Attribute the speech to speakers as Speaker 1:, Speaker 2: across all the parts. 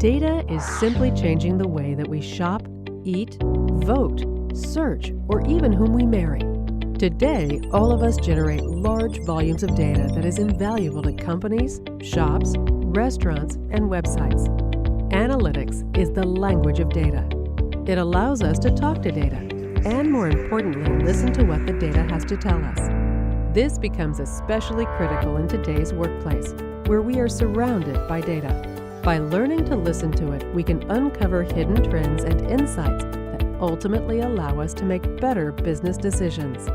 Speaker 1: Data is simply changing the way that we shop, eat, vote, search, or even whom we marry. Today, all of us generate large volumes of data that is invaluable to companies, shops, restaurants, and websites. Analytics is the language of data. It allows us to talk to data, and more importantly, listen to what the data has to tell us. This becomes especially critical in today's workplace, where we are surrounded by data. By learning to listen to it, we can uncover hidden trends and insights that ultimately allow us to make better business decisions.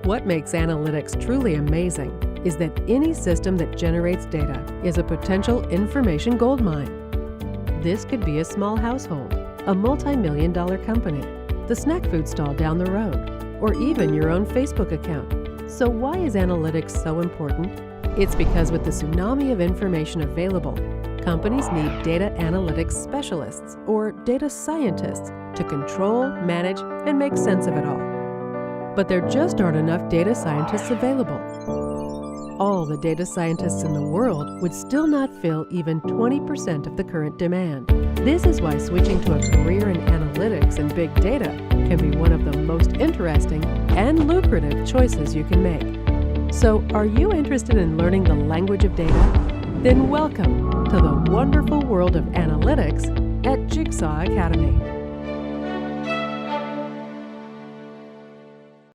Speaker 1: What makes analytics truly amazing is that any system that generates data is a potential information goldmine. This could be a small household, a multi-million-dollar company, the snack food stall down the road, or even your own Facebook account. So why is analytics so important? It's because with the tsunami of information available, companies need data analytics specialists or data scientists to control, manage, and make sense of it all. But there just aren't enough data scientists available. All the data scientists in the world would still not fill even 20% of the current demand. This is why switching to a career in analytics and big data can be one of the most interesting and lucrative choices you can make. So, are you interested in learning the language of data? Then welcome to the wonderful world of analytics at Jigsaw Academy.